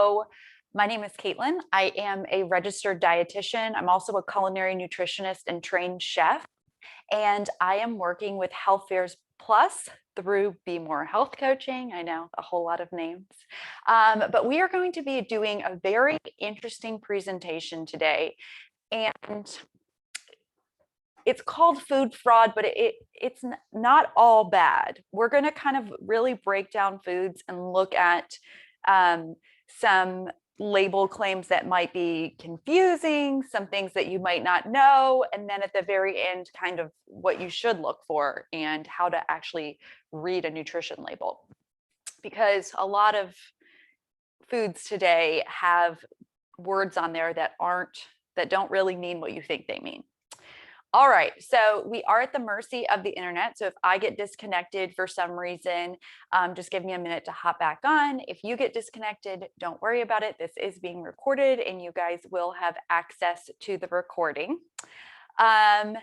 So my name is Caitlin. I am a registered dietitian. I'm also a culinary nutritionist and trained chef. And I am working with Health Fairs Plus through Be More Health Coaching. I know, a whole lot of names. But we are going to be doing a very interesting presentation today. And it's called food fraud, but it's not all bad. We're going to kind of really break down foods and look at some label claims that might be confusing, some things that you might not know, and then at the very end, kind of what you should look for and how to actually read a nutrition label. Because a lot of foods today have words on there that don't really mean what you think they mean. All right, so we are at the mercy of the internet. So if I get disconnected for some reason, just give me a minute to hop back on. If you get disconnected, don't worry about it. This is being recorded and you guys will have access to the recording. I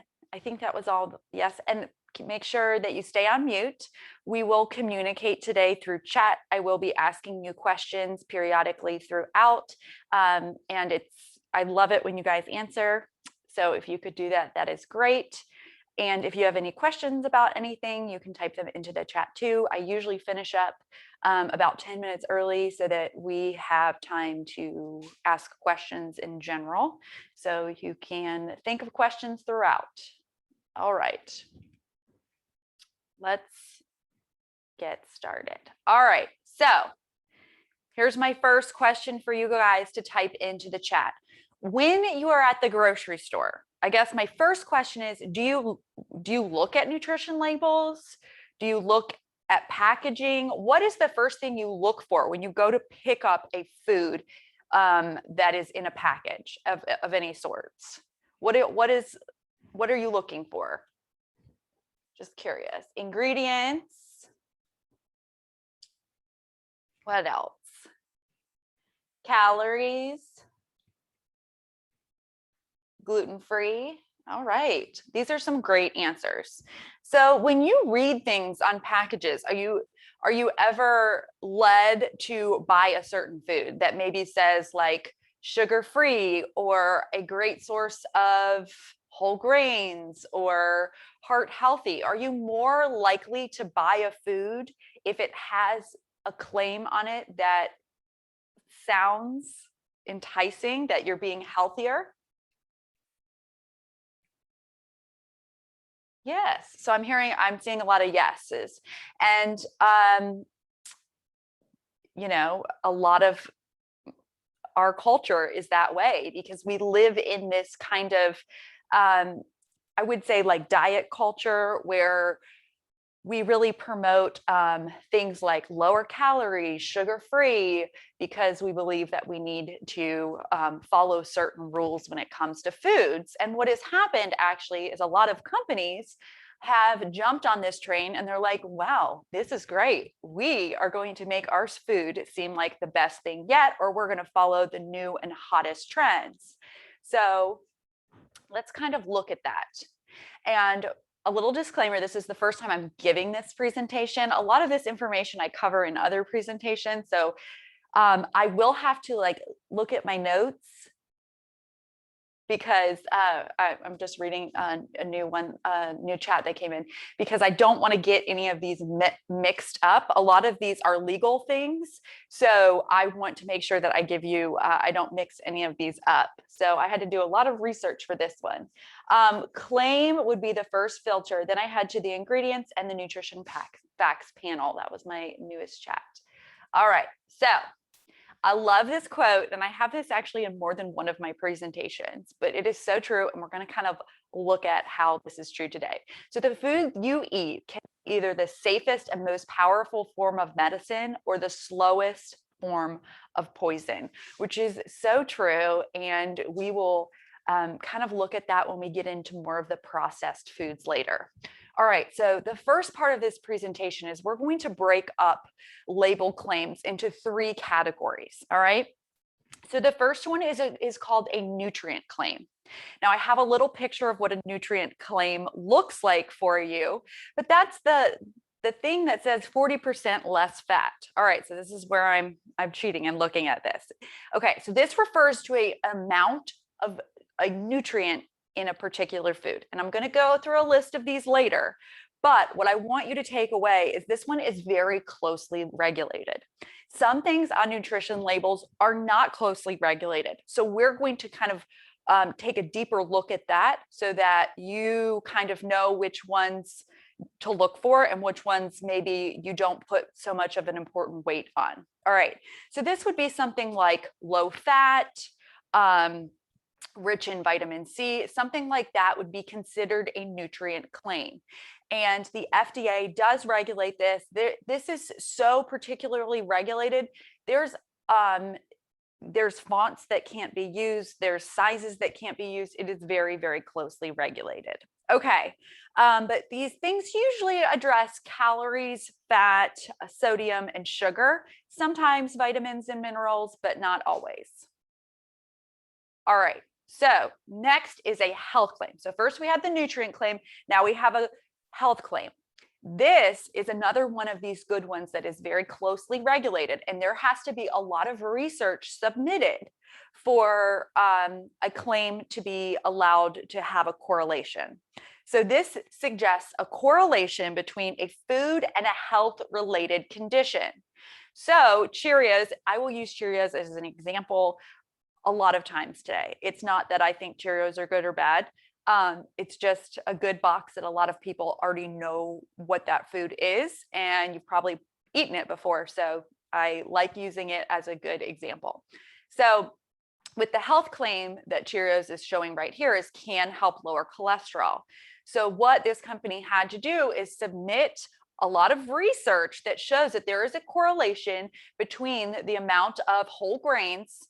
think that was all. Yes, and make sure that you stay on mute. We will communicate today through chat. I will be asking you questions periodically throughout. I love it when you guys answer. So if you could do that, that is great. And if you have any questions about anything, you can type them into the chat too. I usually finish up about 10 minutes early so that we have time to ask questions in general. So you can think of questions throughout. All right. Let's get started. All right. So here's my first question for you guys to type into the chat. When you are at the grocery store, I guess my first question is, do you look at nutrition labels? Do you look at packaging? What is the first thing you look for when you go to pick up a food that is in a package of any sorts? What are you looking for? Just curious. Ingredients. What else? Calories. Gluten-free. All right. These are some great answers. So when you read things on packages, are you ever led to buy a certain food that maybe says like sugar-free or a great source of whole grains or heart healthy? Are you more likely to buy a food if it has a claim on it that sounds enticing, that you're being healthier? Yes. So I'm seeing a lot of yeses. And, a lot of our culture is that way because we live in this kind of, I would say like diet culture where we really promote things like lower calorie, sugar-free, because we believe that we need to follow certain rules when it comes to foods. And what has happened actually is a lot of companies have jumped on this train and they're like, wow, this is great. We are going to make our food seem like the best thing yet, or we're going to follow the new and hottest trends. So let's kind of look at that. And a little disclaimer, this is the first time I'm giving this presentation. A lot of this information I cover in other presentations. So I will have to look at my notes because I'm just reading a new chat that came in because I don't want to get any of these mixed up. A lot of these are legal things. So I want to make sure that I give you, I don't mix any of these up. So I had to do a lot of research for this one. Claim would be the first filter. Then I had to the ingredients and the nutrition facts panel. That was my newest chat. All right. So I love this quote, and I have this actually in more than one of my presentations, but it is so true, and we're going to kind of look at how this is true today. So the food you eat can be either the safest and most powerful form of medicine or the slowest form of poison, which is so true, and we will kind of look at that when we get into more of the processed foods later. All right, so the first part of this presentation is we're going to break up label claims into three categories, all right? So the first one is called a nutrient claim. Now I have a little picture of what a nutrient claim looks like for you, but that's the the thing that says 40% less fat. All right, so this is where I'm cheating and looking at this. Okay, so this refers to a amount of a nutrient in a particular food. And I'm going to go through a list of these later. But what I want you to take away is this one is very closely regulated. Some things on nutrition labels are not closely regulated. So we're going to kind of take a deeper look at that so that you kind of know which ones to look for and which ones maybe you don't put so much of an important weight on. All right, so this would be something like low fat, rich in vitamin C, something like that would be considered a nutrient claim. And the FDA does regulate this. This is so particularly regulated. There's fonts that can't be used. There's sizes that can't be used. It is very, very closely regulated. Okay, but these things usually address calories, fat, sodium, and sugar, sometimes vitamins and minerals, but not always. All right, so next is a health claim. So first we had the nutrient claim, now we have a health claim. This is another one of these good ones that is very closely regulated, and there has to be a lot of research submitted for a claim to be allowed to have a correlation. So this suggests a correlation between a food and a health-related condition. So Cheerios, I will use Cheerios as an example a lot of times today. It's not that I think Cheerios are good or bad. It's just a good box that a lot of people already know what that food is, and you've probably eaten it before. So I like using it as a good example. So with the health claim that Cheerios is showing right here is can help lower cholesterol. So what this company had to do is submit a lot of research that shows that there is a correlation between the amount of whole grains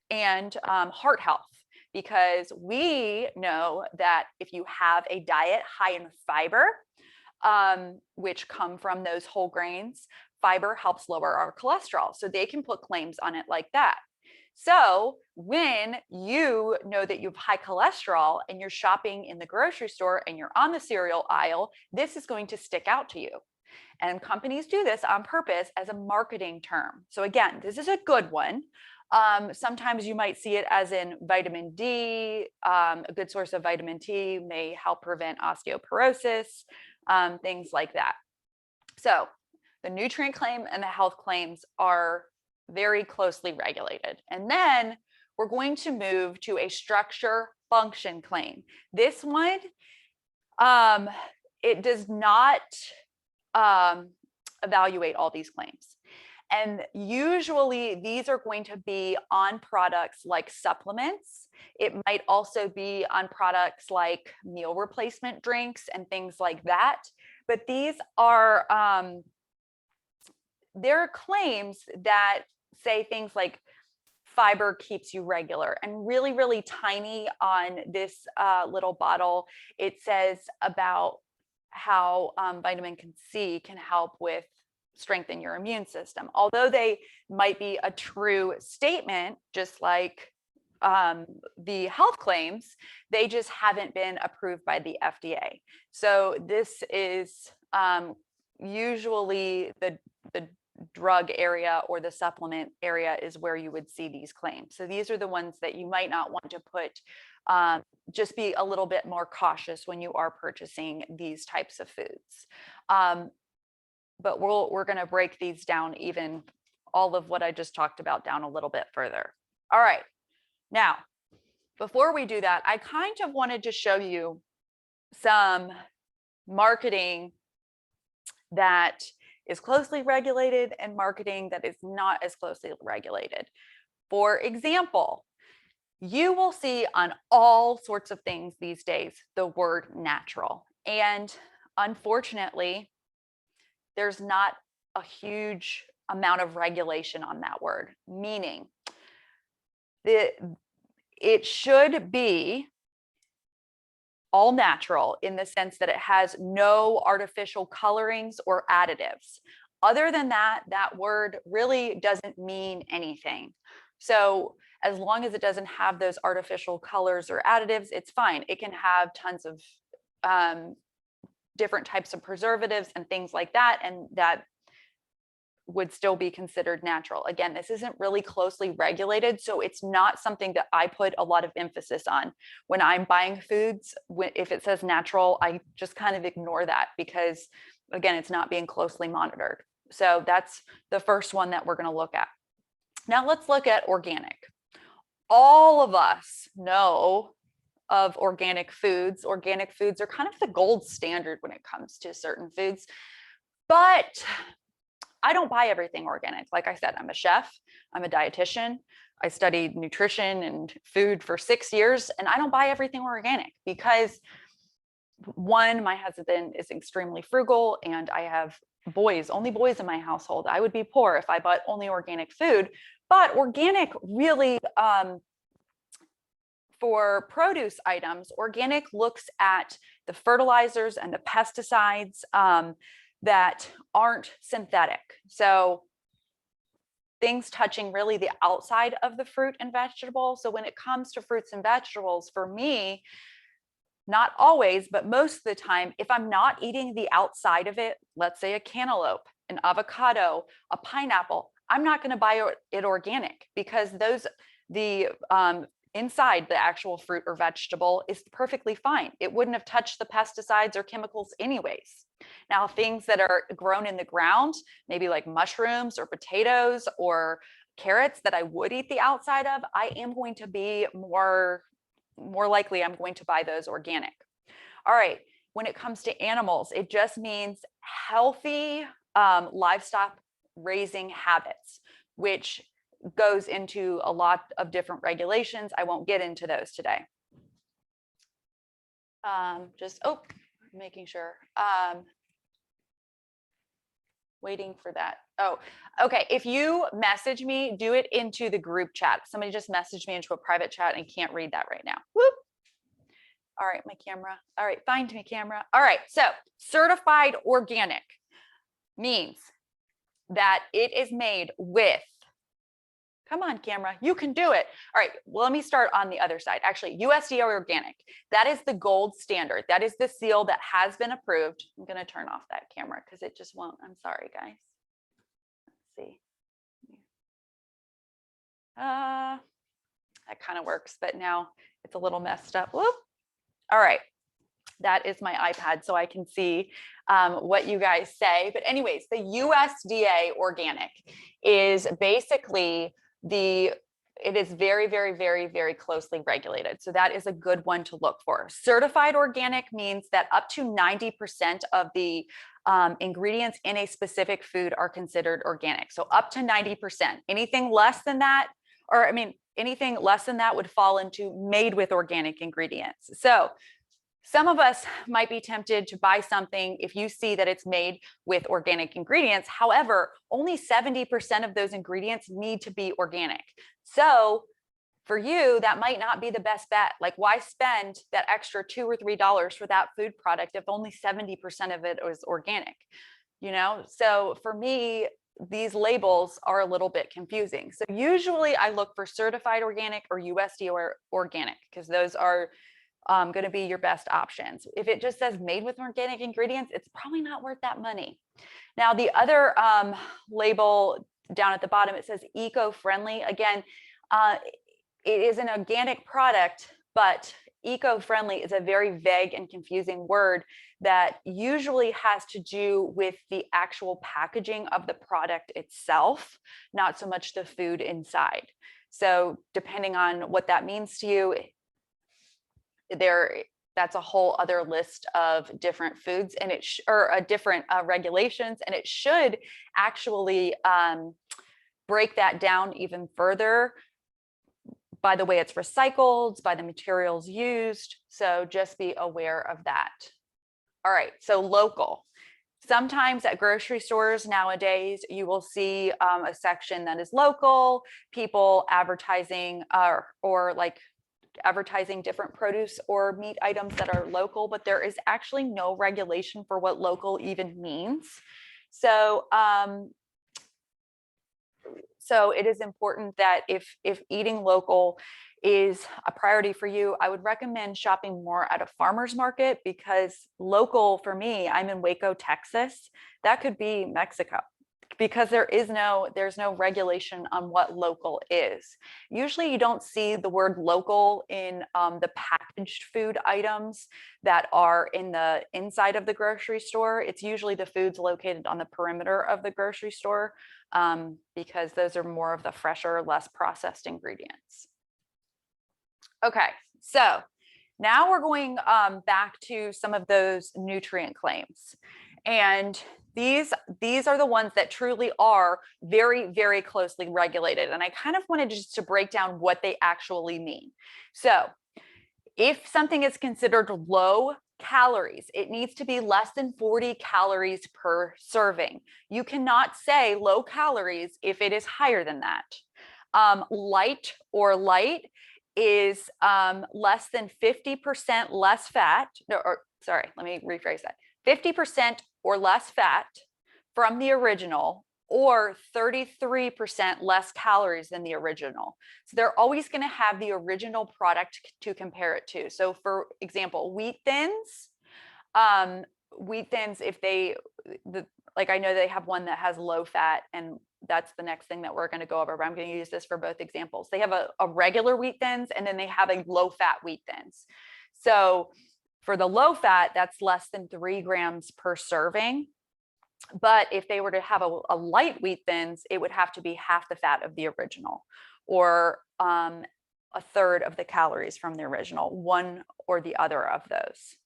and heart health, because we know that if you have a diet high in fiber, which come from those whole grains, fiber helps lower our cholesterol. So they can put claims on it like that. So when you know that you have high cholesterol and you're shopping in the grocery store and you're on the cereal aisle, this is going to stick out to you. And companies do this on purpose as a marketing term. So again, this is a good one. Sometimes you might see it as in vitamin D. A good source of vitamin D may help prevent osteoporosis, things like that. So the nutrient claim and the health claims are very closely regulated. And then we're going to move to a structure function claim. This one, it does not evaluate all these claims. And usually these are going to be on products like supplements. It might also be on products like meal replacement drinks and things like that. But these are, there are claims that say things like fiber keeps you regular, and really, really tiny on this little bottle, it says about how vitamin C can help with strengthen your immune system. Although they might be a true statement, just like the health claims, they just haven't been approved by the FDA. So this is usually the drug area or the supplement area is where you would see these claims. So these are the ones that you might not want to put, just be a little bit more cautious when you are purchasing these types of foods. But we're going to break these down, even all of what I just talked about, down a little bit further. All right. Now, before we do that, I kind of wanted to show you some marketing that is closely regulated and marketing that is not as closely regulated. For example, you will see on all sorts of things these days the word natural. And unfortunately, there's not a huge amount of regulation on that word, meaning it should be all natural in the sense that it has no artificial colorings or additives. Other than that, that word really doesn't mean anything. So as long as it doesn't have those artificial colors or additives, it's fine. It can have tons of different types of preservatives and things like that, and that would still be considered natural. Again, this isn't really closely regulated, so it's not something that I put a lot of emphasis on. When I'm buying foods, if it says natural, I just kind of ignore that because, again, it's not being closely monitored. So that's the first one that we're going to look at. Now let's look at organic. All of us know of organic foods. Organic foods are kind of the gold standard when it comes to certain foods, but I don't buy everything organic. Like I said, I'm a chef, I'm a dietitian. I studied nutrition and food for 6 years, and I don't buy everything organic because, one, my husband is extremely frugal and I have boys, only boys in my household. I would be poor if I bought only organic food, but organic really, for produce items, organic looks at the fertilizers and the pesticides that aren't synthetic. So things touching really the outside of the fruit and vegetable. So when it comes to fruits and vegetables, for me, not always, but most of the time, if I'm not eating the outside of it, let's say a cantaloupe, an avocado, a pineapple, I'm not going to buy it organic because the inside the actual fruit or vegetable is perfectly fine. It wouldn't have touched the pesticides or chemicals anyways. Now, things that are grown in the ground, maybe like mushrooms or potatoes or carrots that I would eat the outside of, I am going to be more likely I'm going to buy those organic. All right, when it comes to animals, it just means healthy livestock raising habits, which goes into a lot of different regulations. I won't get into those today. Making sure. Waiting for that. Oh, okay. If you message me, do it into the group chat. Somebody just messaged me into a private chat and can't read that right now. Whoop. All right, my camera. All right, find me camera. All right, so certified organic means that it is made with, come on, camera, you can do it. All right, well, let me start on the other side. Actually, USDA organic, that is the gold standard. That is the seal that has been approved. I'm going to turn off that camera because it just won't. I'm sorry, guys. Let's see. That kind of works, but now it's a little messed up. Whoop. All right. That is my iPad, so I can see what you guys say. But anyways, the USDA organic is basically it is very, very, very, very closely regulated. So that is a good one to look for. Certified organic means that up to 90% of the ingredients in a specific food are considered organic. So up to 90%. Anything less than that, or I mean, anything less than that would fall into made with organic ingredients. So some of us might be tempted to buy something if you see that it's made with organic ingredients. However, only 70% of those ingredients need to be organic. So for you, that might not be the best bet. Like, why spend that extra $2 or $3 for that food product if only 70% of it is organic? You know, so for me, these labels are a little bit confusing. So usually I look for certified organic or USDA or organic because those are going to be your best options. If it just says made with organic ingredients, it's probably not worth that money. Now, the other label down at the bottom, it says eco-friendly. Again, it is an organic product, but eco-friendly is a very vague and confusing word that usually has to do with the actual packaging of the product itself, not so much the food inside. So depending on what that means to you, that's a whole other list of different foods and different regulations, and it should actually break that down even further by the way it's recycled, by the materials used. So just be aware of that. All right, so local. Sometimes at grocery stores nowadays, you will see a section that is local, people advertising or like advertising different produce or meat items that are local, but there is actually no regulation for what local even means. So So it is important that if eating local is a priority for you, I would recommend shopping more at a farmer's market, because local for me, I'm in Waco, Texas. That could be Mexico, because there's no regulation on what local is. Usually you don't see the word local in the packaged food items that are in the inside of the grocery store. It's usually the foods located on the perimeter of the grocery store, because those are more of the fresher, less processed ingredients. Okay, so now we're going back to some of those nutrient claims. And these are the ones that truly are very, very closely regulated. And I kind of wanted just to break down what they actually mean. So if something is considered low calories, it needs to be less than 40 calories per serving. You cannot say low calories if it is higher than that. Light or light is less than 50% less fat, or sorry, let me rephrase that. 50% or less fat from the original, or 33% less calories than the original. So they're always going to have the original product to compare it to. So for example, wheat thins, if they, like I know they have one that has low fat, and that's the next thing that we're going to go over, but I'm going to use this for both examples. They have a regular wheat thins, and then they have a low fat wheat thins. So for the low fat, that's less than 3 grams per serving. But if they were to have a light wheat thins, it would have to be half the fat of the original, or a third of the calories from the original, one or the other of those.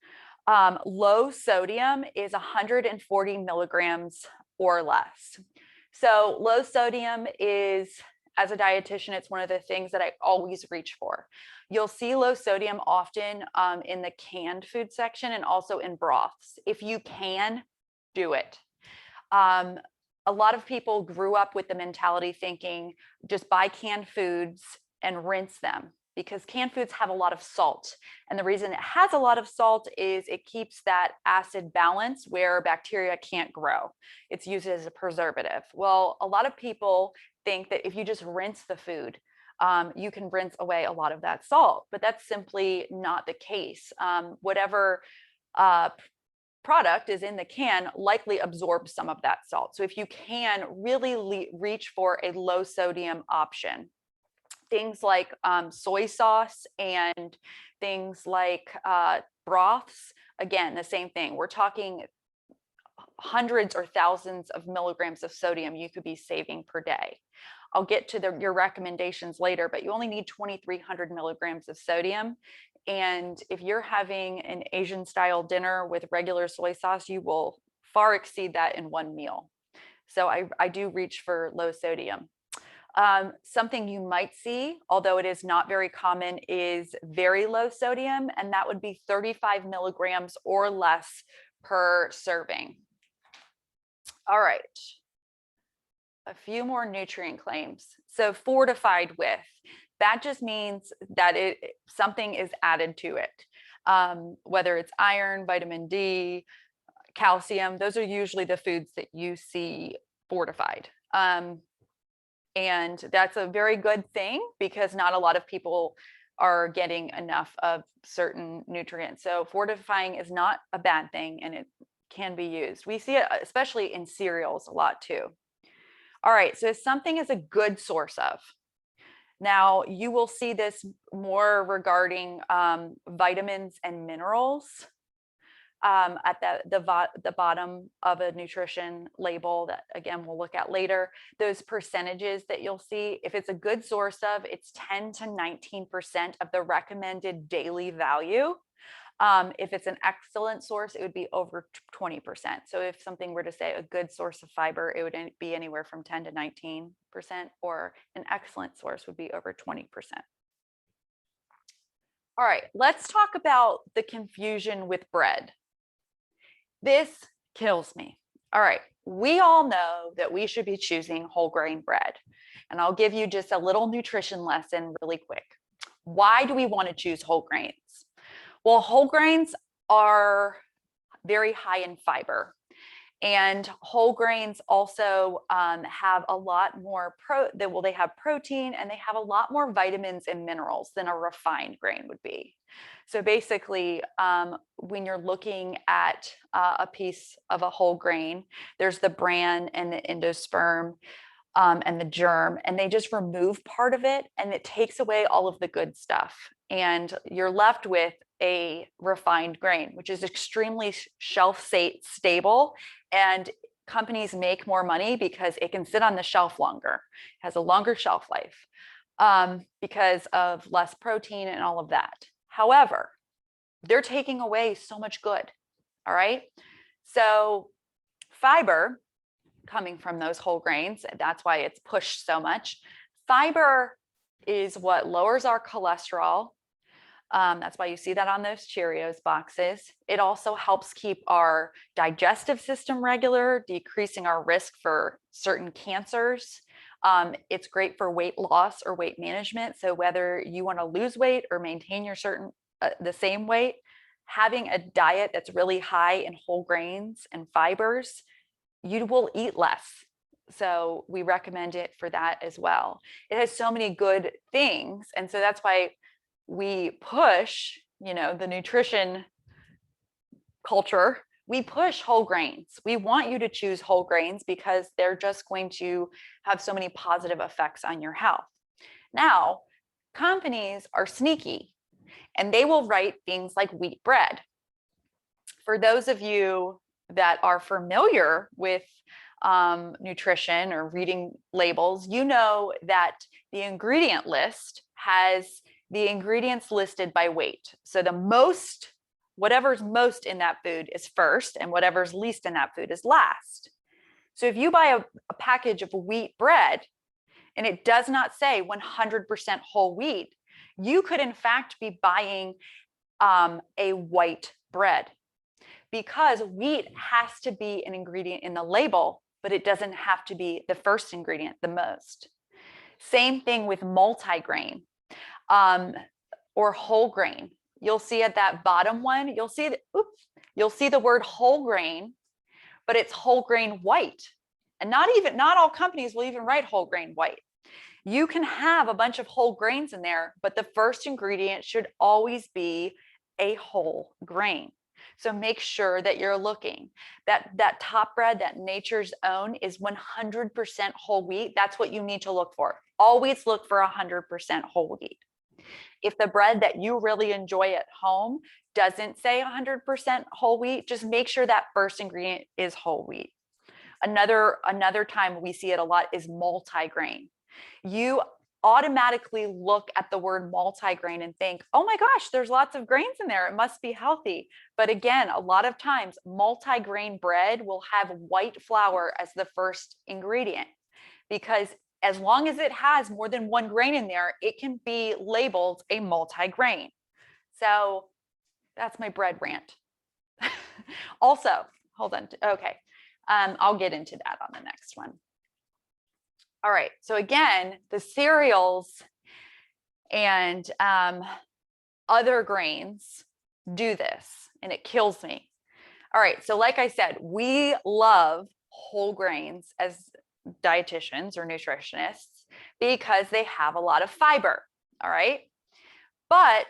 Low sodium is 140 milligrams or less. So low sodium is, as a dietitian, it's one of the things that I always reach for. You'll see low sodium often in the canned food section, and also in broths. If you can, do it. A lot of people grew up with the mentality thinking just buy canned foods and rinse them, because canned foods have a lot of salt. And the reason it has a lot of salt is it keeps that acid balance where bacteria can't grow. It's used as a preservative. Well, a lot of people think that if you just rinse the food, you can rinse away a lot of that salt, but that's simply not the case. Whatever product is in the can likely absorbs some of that salt. So if you can really reach for a low sodium option, things like soy sauce and things like broths, again, the same thing. We're talking hundreds or thousands of milligrams of sodium you could be saving per day. I'll get to your recommendations later, but you only need 2,300 milligrams of sodium. And if you're having an Asian style dinner with regular soy sauce, you will far exceed that in one meal. So I do reach for low sodium. Something you might see, although it is not very common, is very low sodium, and that would be 35 milligrams or less per serving. All right. A few more nutrient claims. So fortified with, that just means that something is added to it. Whether it's iron, vitamin D, calcium, those are usually the foods that you see fortified. And that's a very good thing, because not a lot of people are getting enough of certain nutrients. So fortifying is not a bad thing, and it can be used. We see it especially in cereals a lot too. All right, so something is a good source of. Now, you will see this more regarding vitamins and minerals at the bottom of a nutrition label that, again, we'll look at later. Those percentages that you'll see, if it's a good source of, it's 10 to 19% of the recommended daily value. If it's an excellent source, it would be over 20%. So if something were to say a good source of fiber, it would be anywhere from 10 to 19%, or an excellent source would be over 20%. All right, let's talk about the confusion with bread. This kills me. All right, we all know that we should be choosing whole grain bread. And I'll give you just a little nutrition lesson really quick. Why do we want to choose whole grains? Well, whole grains are very high in fiber. And whole grains also have a lot more they have protein and they have a lot more vitamins and minerals than a refined grain would be. So basically, when you're looking at a piece of a whole grain, there's the bran and the endosperm and the germ, and they just remove part of it and it takes away all of the good stuff. And you're left with a refined grain, which is extremely shelf stable. And companies make more money because it can sit on the shelf longer, it has a longer shelf life because of less protein and all of that. However, they're taking away so much good. All right. So fiber coming from those whole grains, that's why it's pushed so much. Fiber is what lowers our cholesterol. That's why you see that on those Cheerios boxes. It also helps keep our digestive system regular, decreasing our risk for certain cancers. It's great for weight loss or weight management. So whether you want to lose weight or maintain your the same weight, having a diet that's really high in whole grains and fibers, you will eat less. So we recommend it for that as well. It has so many good things. And so that's why we push, the nutrition culture, we push whole grains. We want you to choose whole grains because they're just going to have so many positive effects on your health. Now, companies are sneaky and they will write things like wheat bread. For those of you that are familiar with nutrition or reading labels, you know that the ingredient list has the ingredients listed by weight. So whatever's most in that food is first, and whatever's least in that food is last. So if you buy a package of wheat bread and it does not say 100% whole wheat, you could in fact be buying a white bread, because wheat has to be an ingredient in the label, but it doesn't have to be the first ingredient, the most. Same thing with multigrain or whole grain. You'll see at that bottom one, you'll see the word whole grain, but it's whole grain white. And not all companies will even write whole grain white. You can have a bunch of whole grains in there, but the first ingredient should always be a whole grain. So make sure that you're looking. That top bread, that Nature's Own, is 100% whole wheat. That's what you need to look for. Always look for 100% whole wheat. If the bread that you really enjoy at home doesn't say 100% whole wheat, just make sure that first ingredient is whole wheat. Another time we see it a lot is multigrain. You automatically look at the word multigrain and think, oh my gosh, there's lots of grains in there, it must be healthy. But again, a lot of times multigrain bread will have white flour as the first ingredient, because as long as it has more than one grain in there, it can be labeled a multigrain. So that's my bread rant. Also, hold on. Okay. I'll get into that on the next one. All right. So again, the cereals and other grains do this, and it kills me. All right. So like I said, we love whole grains as dietitians or nutritionists because they have a lot of fiber. All right. But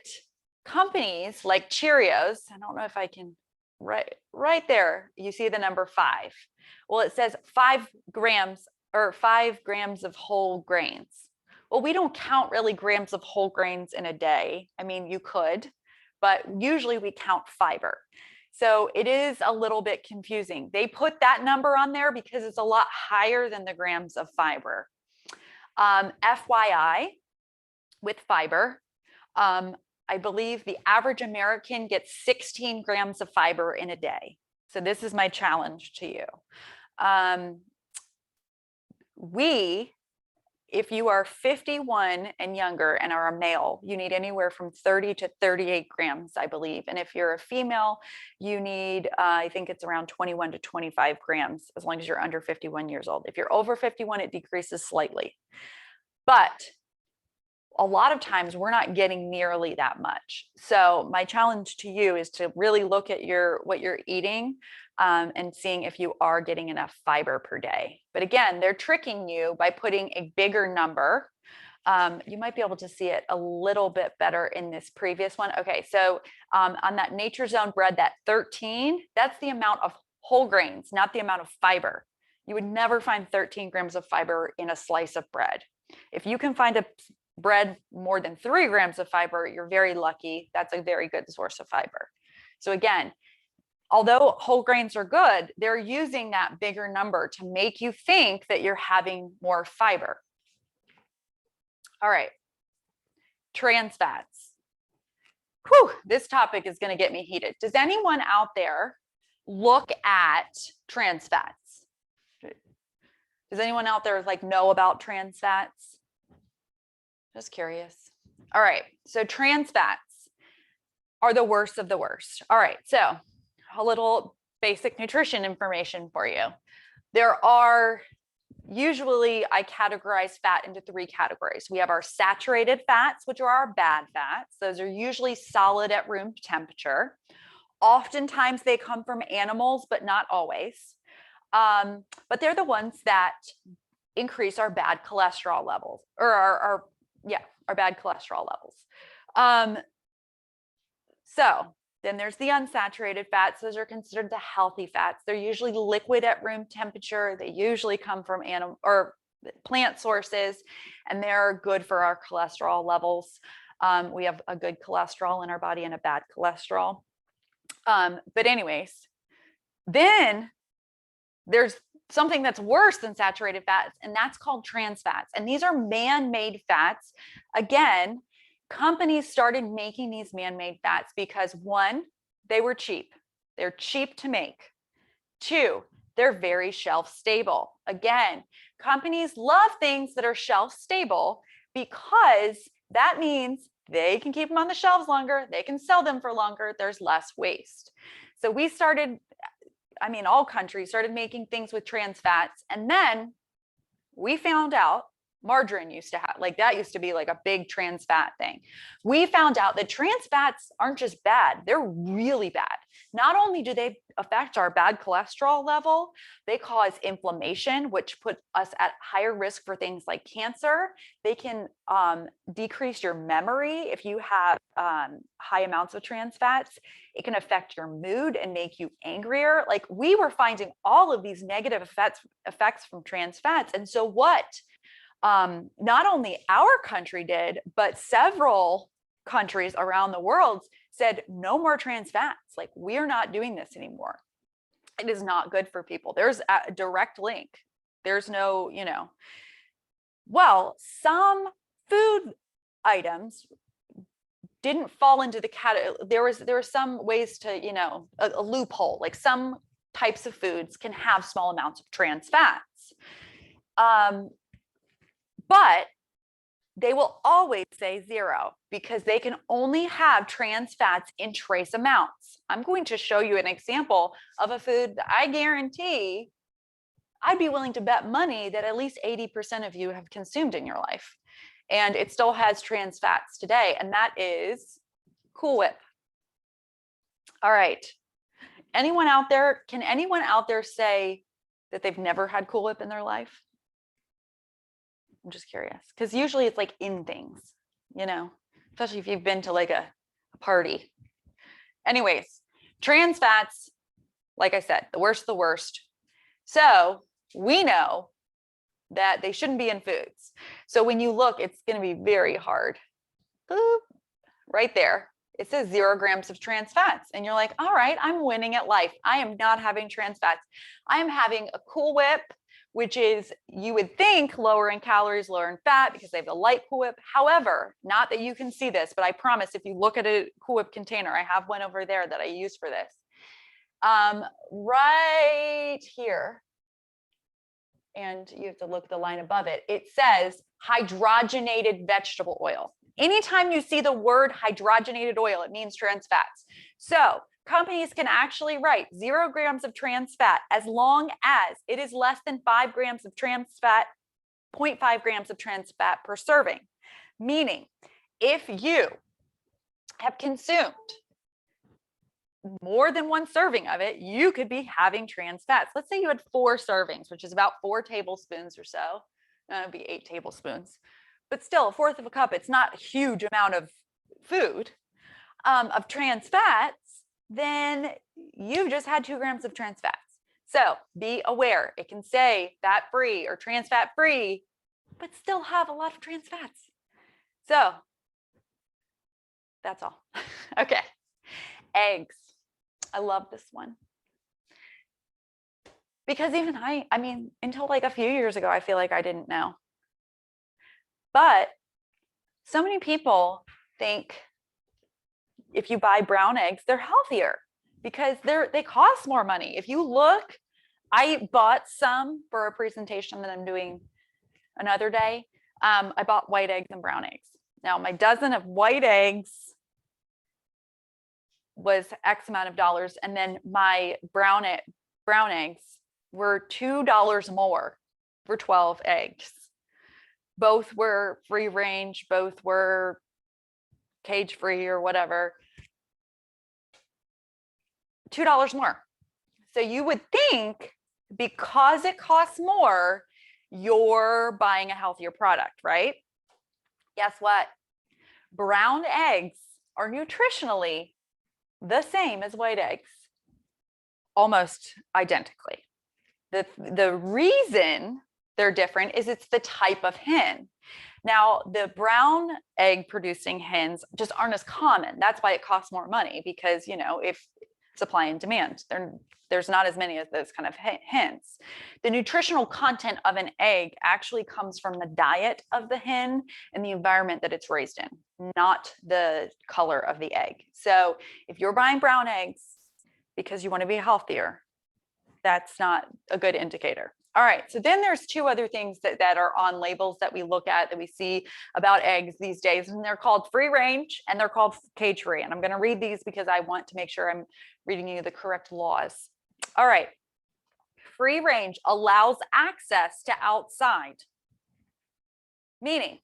companies like Cheerios, I don't know if I can, right there, you see the number 5. Well, it says 5 grams of whole grains. Well, we don't count really grams of whole grains in a day. I mean, you could, but usually we count fiber. So it is a little bit confusing. They put that number on there because it's a lot higher than the grams of fiber. FYI, with fiber, I believe the average American gets 16 grams of fiber in a day. So this is my challenge to you. If you are 51 and younger and are a male, you need anywhere from 30 to 38 grams, I believe. And if you're a female, you need, I think it's around 21 to 25 grams, as long as you're under 51 years old. If you're over 51, it decreases slightly. But a lot of times we're not getting nearly that much. So my challenge to you is to really look at what you're eating and seeing if you are getting enough fiber per day. But again, they're tricking you by putting a bigger number. You might be able to see it a little bit better in this previous one. Okay, so on that Nature Zone bread, that 13, that's the amount of whole grains, not the amount of fiber. You would never find 13 grams of fiber in a slice of bread. If you can find a bread more than 3 grams of fiber, you're very lucky. That's a very good source of fiber. So again, although whole grains are good, they're using that bigger number to make you think that you're having more fiber. All right, trans fats. Whew, this topic is going to get me heated. Does anyone out there look at trans fats? Does anyone out there like know about trans fats? Just curious. All right, so trans fats are the worst of the worst. All right, so a little basic nutrition information for you. There are usually, I categorize fat into 3 categories. We have our saturated fats, which are our bad fats. Those are usually solid at room temperature. Oftentimes they come from animals, but not always. But they're the ones that increase our bad cholesterol levels, or our bad cholesterol levels. So then there's the unsaturated fats. Those are considered the healthy fats. They're usually liquid at room temperature. They usually come from animal or plant sources, and they're good for our cholesterol levels. We have a good cholesterol in our body and a bad cholesterol. But anyways, then there's something that's worse than saturated fats, and that's called trans fats. And these are man-made fats. Again, companies started making these man-made fats because 1, they were cheap. They're cheap to make. 2, they're very shelf stable. Again, companies love things that are shelf stable because that means they can keep them on the shelves longer. They can sell them for longer. There's less waste. So we started, all countries started making things with trans fats. And then we found out margarine used to have, that used to be like a big trans fat thing. We found out that trans fats aren't just bad, they're really bad. Not only do they affect our bad cholesterol level, they cause inflammation, which put us at higher risk for things like cancer. They can decrease your memory if you have high amounts of trans fats. It can affect your mood and make you angrier. We were finding all of these negative effects from trans fats. And so what not only our country did, but several countries around the world said, no more trans fats. We are not doing this anymore. It is not good for people. There's a direct link. There's no, well, some food items didn't fall into the category. There were some ways to, a loophole, some types of foods can have small amounts of trans fats. But they will always say 0 because they can only have trans fats in trace amounts. I'm going to show you an example of a food that I guarantee I'd be willing to bet money that at least 80% of you have consumed in your life. And it still has trans fats today, and that is Cool Whip. All right. Can anyone out there say that they've never had Cool Whip in their life? I'm just curious, because usually it's in things, especially if you've been to a party. Anyways, trans fats, like I said, the worst of the worst. So we know that they shouldn't be in foods. So when you look, it's going to be very hard. Boop, right there. It says 0 grams of trans fats. And you're like, all right, I'm winning at life. I am not having trans fats. I am having a Cool Whip, which is, you would think, lower in calories, lower in fat because they have the light Cool Whip. However, not that you can see this, but I promise if you look at a Cool Whip container, I have one over there that I use for this. Right here, and you have to look at the line above it. It says hydrogenated vegetable oil. Anytime you see the word hydrogenated oil, it means trans fats. So companies can actually write 0 grams of trans fat as long as it is less than 5 grams of trans fat, 0.5 grams of trans fat per serving. Meaning, if you have consumed more than one serving of it, you could be having trans fats. Let's say you had 4 servings, which is about 4 tablespoons or so. That would be 8 tablespoons, but still a fourth of a cup. It's not a huge amount of food of trans fats. Then you've just had 2 grams of trans fats. So be aware. It can say fat free or trans fat free, but still have a lot of trans fats. So that's all. Okay. Eggs. I love this one. Because even I mean, until like a few years ago, I feel like I didn't know. But so many people think if you buy brown eggs, they're healthier because they cost more money. If you look, I bought some for a presentation that I'm doing another day. I bought white eggs and brown eggs. Now my dozen of white eggs was X amount of dollars. And then my brown eggs were $2 more for 12 eggs. Both were free range, both were cage free or whatever. $2 more. So you would think because it costs more, you're buying a healthier product, right? Guess what? Brown eggs are nutritionally the same as white eggs, almost identically. The reason they're different is it's the type of hen. Now, the brown egg producing hens just aren't as common. That's why it costs more money because, you know, if supply and demand, there's not as many of those kind of hens. The nutritional content of an egg actually comes from the diet of the hen and the environment that it's raised in, not the color of the egg. So if you're buying brown eggs because you want to be healthier, that's not a good indicator. All right, so then there's 2 other things that are on labels that we look at, that we see about eggs these days, and they're called free range and they're called cage free. And I'm going to read these because I want to make sure I'm reading you the correct laws. All right, free range allows access to outside, meaning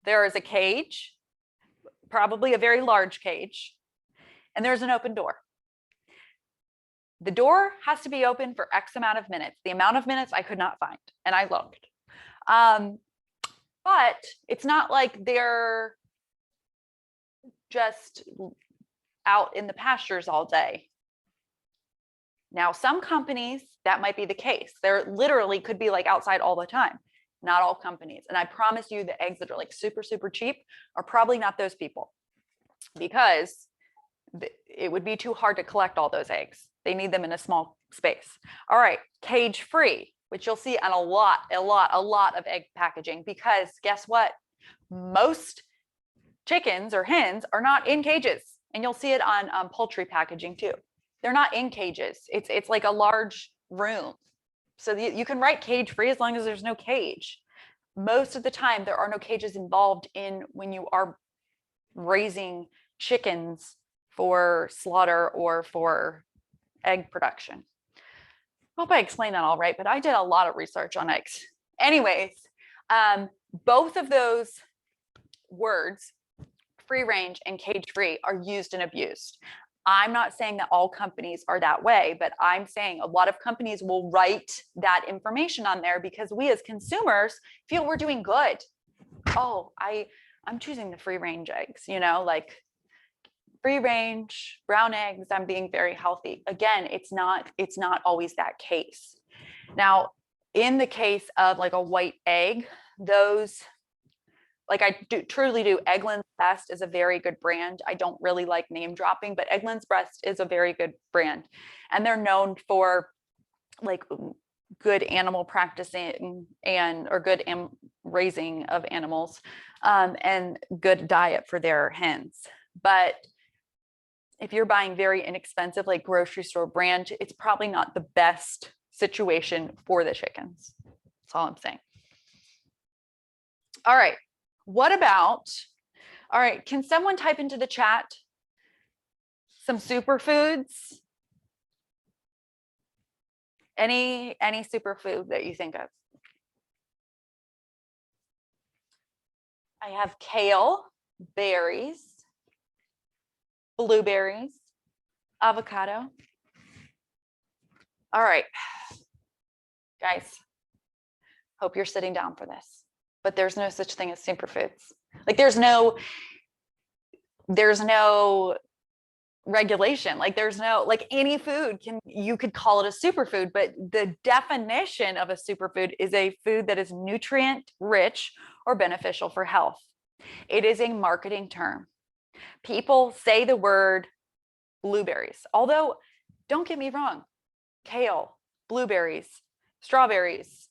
there is a cage, probably a very large cage, and there's an open door. The door has to be open for X amount of minutes. The amount of minutes I could not find, and I looked. But it's not like they're just out in the pastures all day. Now, some companies, that might be the case. They're literally could be like outside all the time. Not all companies. And I promise you the eggs that are like super, super cheap are probably not those people, because it would be too hard to collect all those eggs. They need them in a small space. All right, cage free, which you'll see on a lot of egg packaging, because guess what? Most chickens or hens are not in cages, and you'll see it on poultry packaging too. They're not in cages. It's like a large room. So you can write cage free as long as there's no cage. Most of the time, there are no cages involved in when you are raising chickens for slaughter or for egg production. Hope I explained that all right, but I did a lot of research on eggs. Anyways, both of those words, free range and cage free, are used and abused. I'm not saying that all companies are that way, but I'm saying a lot of companies will write that information on there because we as consumers feel we're doing good. Oh, I'm choosing the free range eggs, you know, like free range brown eggs, I'm being very healthy. Again, it's not always that case. Now, in the case of like a white egg, those, like I truly do, Eggland's Best is a very good brand. I don't really like name dropping, but Eggland's Best is a very good brand. And they're known for like good animal practicing or good raising of animals, and good diet for their hens. But if you're buying very inexpensive, like grocery store brand, it's probably not the best situation for the chickens. That's all I'm saying. All right. What about, all right, can someone type into the chat some superfoods? Any superfood that you think of? I have kale, berries, blueberries, avocado. All right, guys, hope you're sitting down for this, but there's no such thing as superfoods. Like there's no regulation. Like there's no, like any food you could call it a superfood, but the definition of a superfood is a food that is nutrient rich or beneficial for health. It is a marketing term. People say the word blueberries, although don't get me wrong, kale, blueberries, strawberries,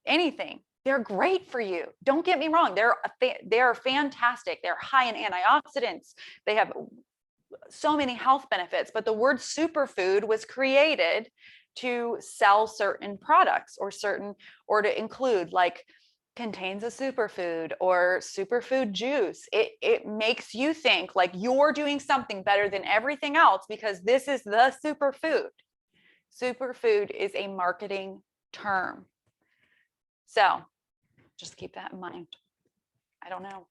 anything, they're great for you. Don't get me wrong. They're fantastic. They're high in antioxidants. They have so many health benefits, but the word superfood was created to sell certain products or to include like contains a superfood or superfood juice. It makes you think like you're doing something better than everything else because this is the superfood. Superfood is a marketing term. So just keep that in mind. I don't know.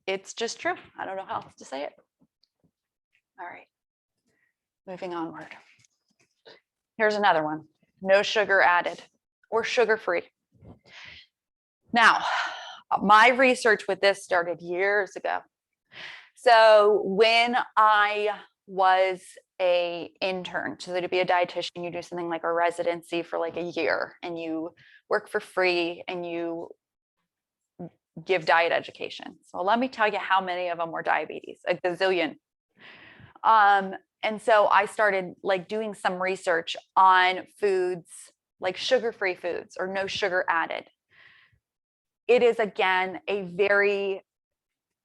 It's just true. I don't know how else to say it. All right, moving onward. Here's another one. No sugar added or sugar-free. Now, my research with this started years ago. So when I was a intern, so to be a dietitian, you do something like a residency for like a year and you work for free and you give diet education. So let me tell you how many of them were diabetes, a gazillion. And so I started like doing some research on foods, like sugar-free foods or no sugar added. It is again,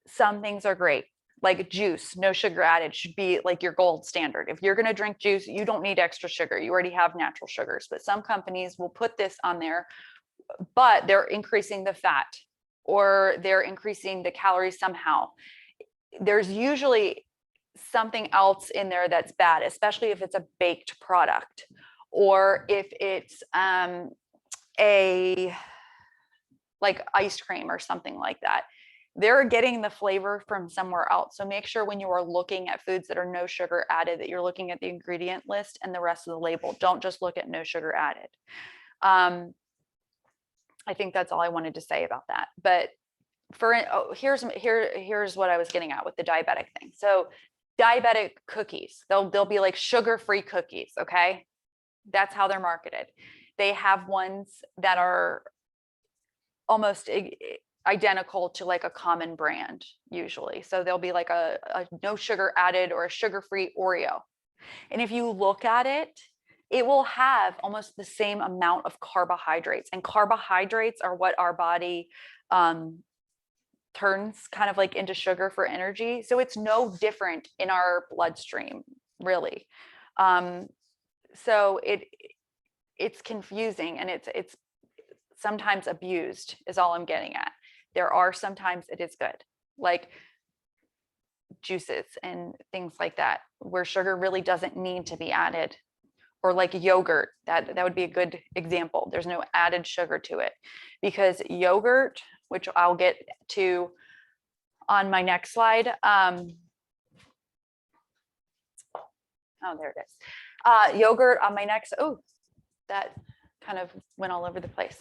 some things are great. Like juice, no sugar added should be like your gold standard. If you're going to drink juice, you don't need extra sugar. You already have natural sugars, but some companies will put this on there, but they're increasing the fat or they're increasing the calories somehow. There's usually something else in there that's bad, especially if it's a baked product or if it's a like ice cream or something like that. They're getting the flavor from somewhere else. So make sure when you are looking at foods that are no sugar added, that you're looking at the ingredient list and the rest of the label. Don't just look at no sugar added. I think that's all I wanted to say about that. But here's what I was getting at with the diabetic thing. So diabetic cookies, they'll be like sugar-free cookies. Okay. That's how they're marketed. They have ones that are almost identical to like a common brand usually. So there'll be like a no sugar added or a sugar-free Oreo. And if you look at it, it will have almost the same amount of carbohydrates, and carbohydrates are what our body turns kind of like into sugar for energy. So it's no different in our bloodstream, really. So it's confusing and it's sometimes abused is all I'm getting at. There are sometimes it is good, like juices and things like that, where sugar really doesn't need to be added. Or like yogurt, that would be a good example. There's no added sugar to it because yogurt, which I'll get to on my next slide. Oh, there it is. Yogurt on my next, oh, that kind of went all over the place.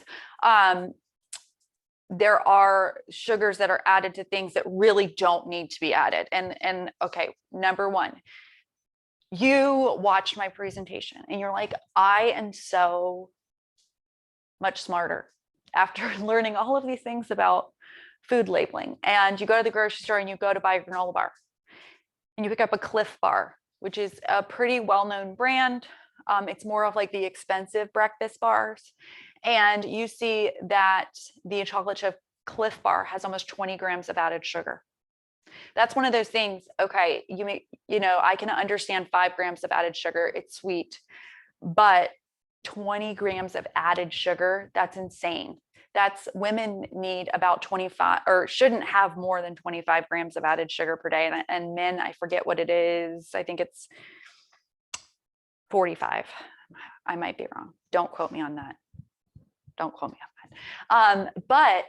There are sugars that are added to things that really don't need to be added. And okay, number one, you watched my presentation and you're like, I am so much smarter after learning all of these things about food labeling. And you go to the grocery store and you go to buy a granola bar and you pick up a Cliff Bar, which is a pretty well-known brand. It's more of like the expensive breakfast bars. And you see that the chocolate chip Cliff Bar has almost 20 grams of added sugar. That's one of those things. Okay, I can understand 5 grams of added sugar. It's sweet, but 20 grams of added sugar, that's insane. Women need about 25 or shouldn't have more than 25 grams of added sugar per day. And men, I forget what it is. I think it's 45. I might be wrong. Don't quote me on that. Don't quote me on that. But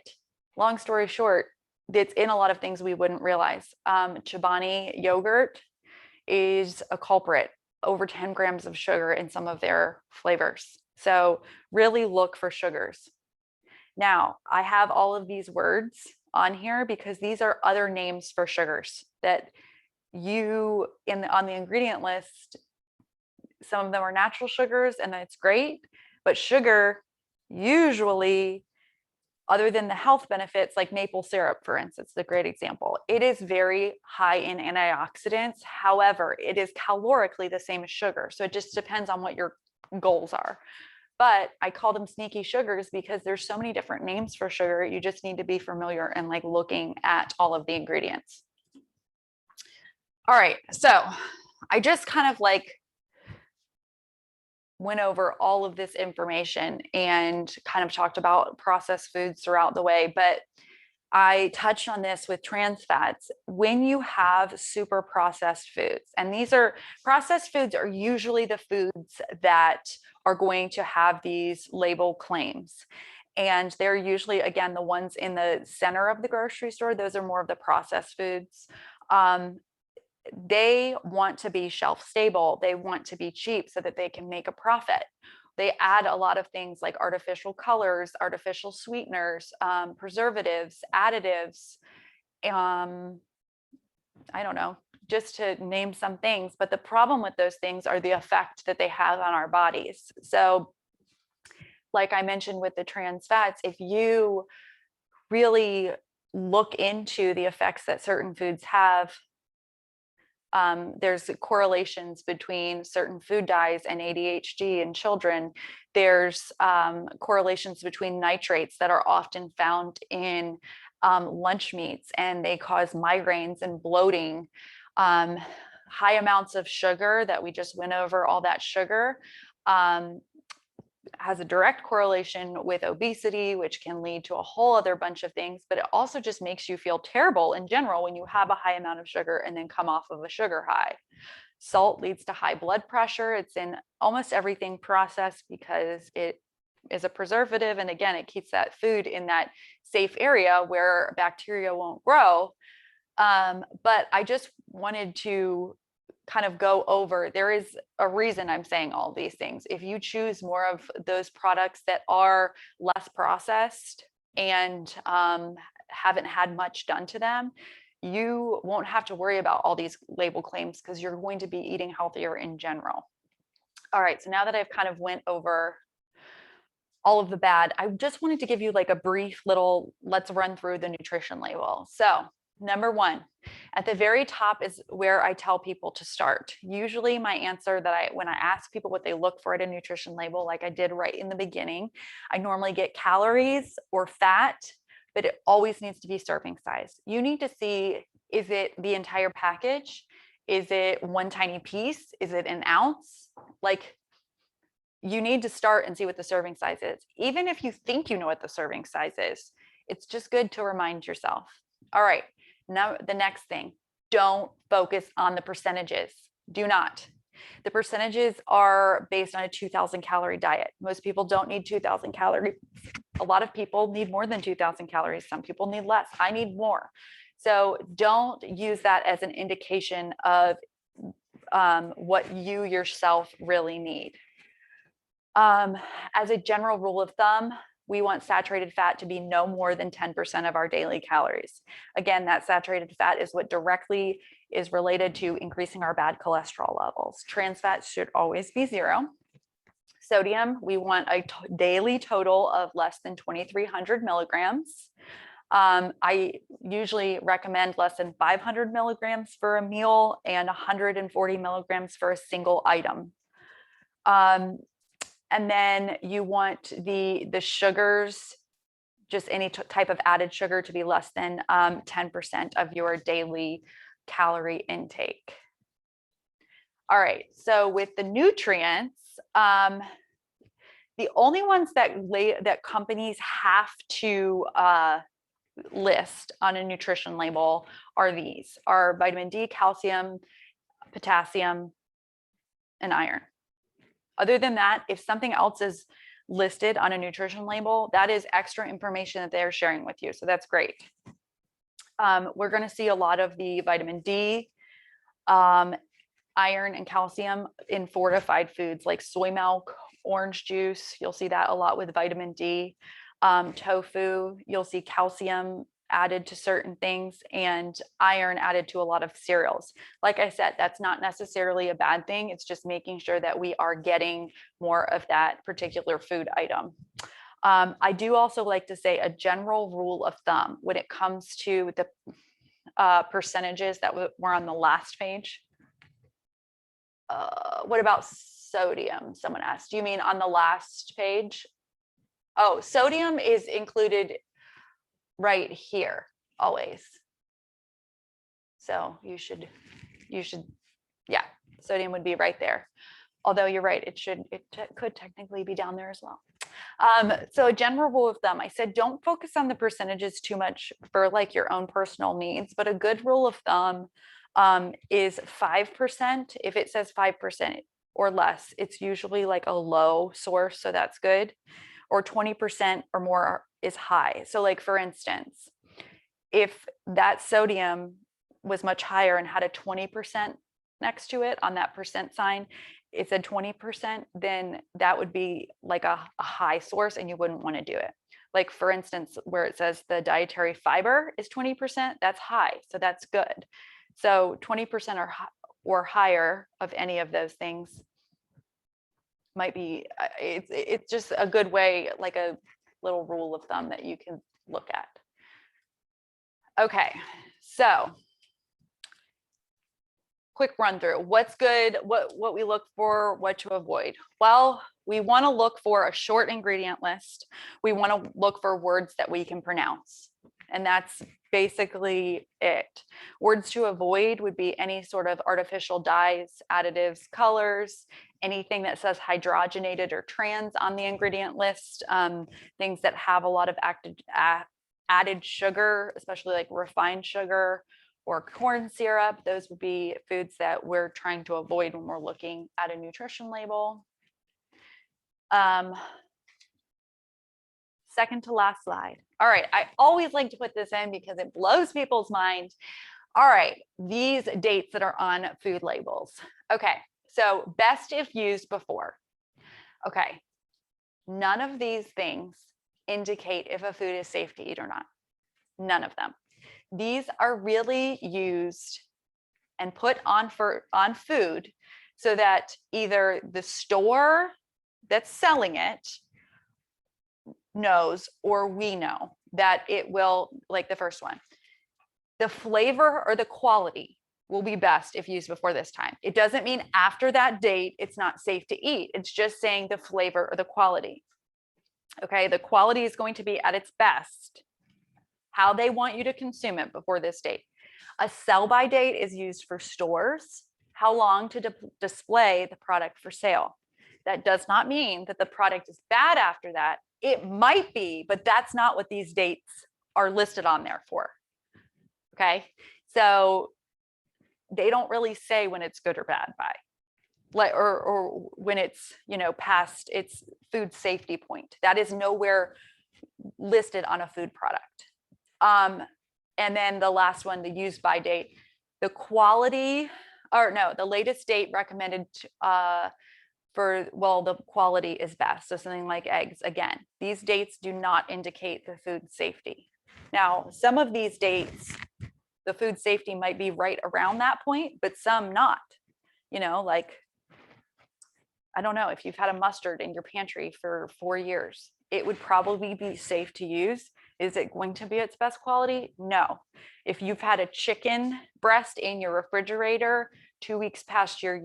long story short, it's in a lot of things we wouldn't realize. Chobani yogurt is a culprit, over 10 grams of sugar in some of their flavors. So really look for sugars. Now, I have all of these words on here because these are other names for sugars that you on the ingredient list. Some of them are natural sugars, and that's great, but sugar usually, other than the health benefits, like maple syrup, for instance, is a great example. It is very high in antioxidants. However, it is calorically the same as sugar. So it just depends on what your goals are. But I call them sneaky sugars because there's so many different names for sugar. You just need to be familiar and like looking at all of the ingredients. All right, so I just kind of like went over all of this information and kind of talked about processed foods throughout the way, but I touched on this with trans fats. When you have super processed foods, and these are processed foods are usually the foods that are going to have these label claims. And they're usually, again, the ones in the center of the grocery store. Those are more of the processed foods. They want to be shelf stable. They want to be cheap so that they can make a profit. They add a lot of things like artificial colors, artificial sweeteners, preservatives, additives. I don't know, just to name some things. But the problem with those things are the effect that they have on our bodies. So like I mentioned with the trans fats, if you really look into the effects that certain foods have, there's correlations between certain food dyes and ADHD in children. There's correlations between nitrates that are often found in lunch meats, and they cause migraines and bloating. High amounts of sugar that we just went over, all that sugar, has a direct correlation with obesity, which can lead to a whole other bunch of things, but it also just makes you feel terrible in general when you have a high amount of sugar and then come off of a sugar high. Salt leads to high blood pressure. It's in almost everything processed because it is a preservative. And again, it keeps that food in that safe area where bacteria won't grow. But I just wanted to kind of go over, there is a reason I'm saying all these things. If you choose more of those products that are less processed and haven't had much done to them, you won't have to worry about all these label claims because you're going to be eating healthier in general. All right, so now that I've kind of went over all of the bad, I just wanted to give you like a brief little, let's run through the nutrition label. So number one, at the very top is where I tell people to start. Usually my answer that when I ask people what they look for at a nutrition label, like I did right in the beginning, I normally get calories or fat, but it always needs to be serving size. You need to see, is it the entire package? Is it one tiny piece? Is it an ounce? Like, you need to start and see what the serving size is. Even if you think you know what the serving size is, it's just good to remind yourself. All right, now the next thing, don't focus on the percentages. Do not. The percentages are based on a 2,000 calorie diet. Most people don't need 2,000 calories. A lot of people need more than 2,000 calories. Some people need less. I need more. So don't use that as an indication of what you yourself really need. As a general rule of thumb, we want saturated fat to be no more than 10% of our daily calories. Again, that saturated fat is what directly is related to increasing our bad cholesterol levels. Trans fats should always be 0. Sodium, we want a daily total of less than 2,300 milligrams. I usually recommend less than 500 milligrams for a meal and 140 milligrams for a single item. And then you want the sugars, just any type of added sugar, to be less than 10% of your daily calorie intake. All right, so with the nutrients, the only ones that companies have to list on a nutrition label are vitamin D, calcium, potassium, and iron. Other than that, if something else is listed on a nutrition label, that is extra information that they're sharing with you. So that's great. We're going to see a lot of the vitamin D, iron and calcium in fortified foods like soy milk, orange juice. You'll see that a lot with vitamin D. Tofu, you'll see calcium added to certain things and iron added to a lot of cereals. Like I said, that's not necessarily a bad thing. It's just making sure that we are getting more of that particular food item. I do also like to say a general rule of thumb when it comes to the percentages that were on the last page. What about sodium? Someone asked. Do you mean on the last page? Oh, sodium is included right here always. So you should, yeah, sodium would be right there. Although you're right, it could technically be down there as well. So a general rule of thumb, I said, don't focus on the percentages too much for like your own personal needs, but a good rule of thumb is 5%. If it says 5% or less, it's usually like a low source, so that's good. Or 20% or more is high. So like for instance, if that sodium was much higher and had a 20% next to it on that percent sign, it said 20%, then that would be like a high source and you wouldn't want to do it. Like for instance, where it says the dietary fiber is 20%, that's high. So that's good. So 20% or higher of any of those things might be, it's just a good way, like a little rule of thumb that you can look at. Okay, so quick run through what's good, what we look for, what to avoid. Well, we want to look for a short ingredient list. We want to look for words that we can pronounce. And that's basically it. Words to avoid would be any sort of artificial dyes, additives, colors, anything that says hydrogenated or trans on the ingredient list, things that have a lot of added sugar, especially like refined sugar or corn syrup. Those would be foods that we're trying to avoid when we're looking at a nutrition label. Second to last slide. All right, I always like to put this in because it blows people's minds. All right, these dates that are on food labels. Okay, so best if used before. Okay, none of these things indicate if a food is safe to eat or not. None of them. These are really used and put on food so that either the store that's selling it knows or we know that it will, like the first one, the flavor or the quality will be best if used before this time. It doesn't mean after that date it's not safe to eat. It's just saying the flavor or the quality. Okay, the quality is going to be at its best, how they want you to consume it before this date. A sell-by date is used for stores, how long to display the product for sale. That does not mean that the product is bad after that. It might be, but that's not what these dates are listed on there for. Okay, so they don't really say when it's good or bad by, like, or when it's, you know, past its food safety point. That is nowhere listed on a food product. And then the last one, the use by date, the quality, or no, the latest date recommended for, well, the quality is best. So something like eggs, again, these dates do not indicate the food safety. Now, some of these dates, the food safety might be right around that point, but some not, you know, like, I don't know, if you've had a mustard in your pantry for 4 years, it would probably be safe to use. Is it going to be its best quality? No. If you've had a chicken breast in your refrigerator 2 weeks past your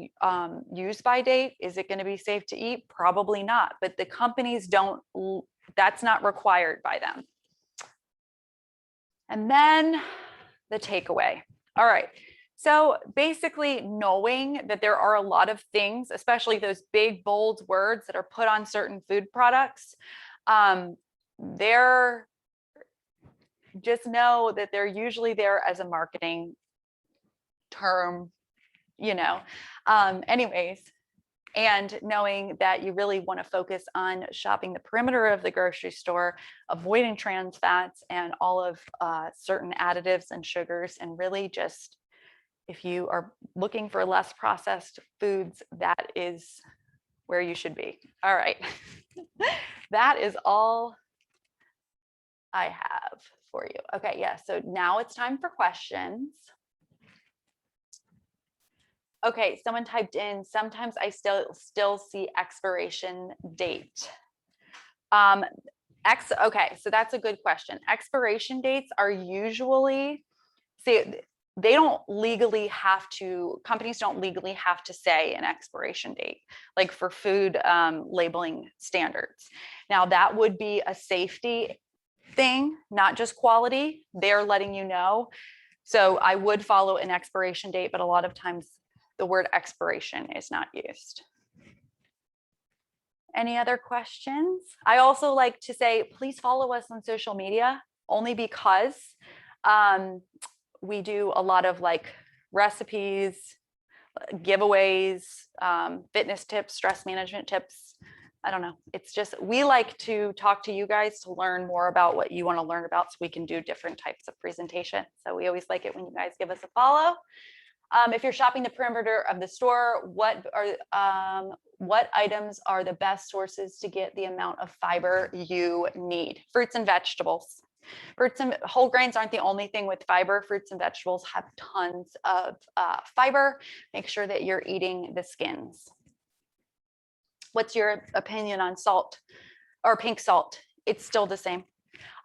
use by date, is it going to be safe to eat? Probably not, but the companies don't, that's not required by them. And then the takeaway. All right. So basically knowing that there are a lot of things, especially those big, bold words that are put on certain food products, they're, just know that they're usually there as a marketing term, you know. Anyways, And knowing that you really want to focus on shopping the perimeter of the grocery store, avoiding trans fats and all of certain additives and sugars, and really just, if you are looking for less processed foods, that is where you should be. All right. That is all I have for you. Okay, yeah, so now it's time for questions. Okay, someone typed in, sometimes I still see expiration date. Okay, so that's a good question. Expiration dates are usually, see, they don't legally have to, companies don't legally have to say an expiration date, like for food labeling standards. Now that would be a safety thing, not just quality. They're letting you know. So I would follow an expiration date, but a lot of times the word expiration is not used. Any other questions? I also like to say, please follow us on social media, only because we do a lot of like recipes, giveaways, fitness tips, stress management tips. I don't know. It's just, we like to talk to you guys to learn more about what you want to learn about so we can do different types of presentation. So we always like it when you guys give us a follow. If you're shopping the perimeter of the store, what items are the best sources to get the amount of fiber you need? Fruits and vegetables. Fruits and whole grains aren't the only thing with fiber. Fruits and vegetables have tons of fiber. Make sure that you're eating the skins. What's your opinion on salt or pink salt? It's still the same.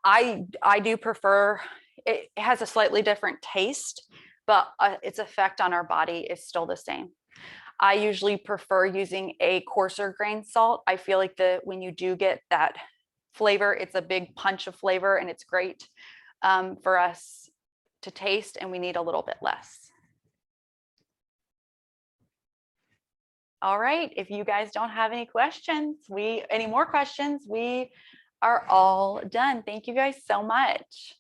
I do prefer, it has a slightly different taste, but its effect on our body is still the same. I usually prefer using a coarser grain salt. I feel like when you do get that flavor, it's a big punch of flavor and it's great for us to taste, and we need a little bit less. All right, if you guys don't have any questions, any more questions, we are all done. Thank you guys so much.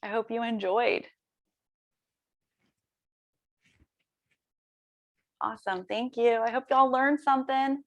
I hope you enjoyed. Awesome, thank you. I hope y'all learned something.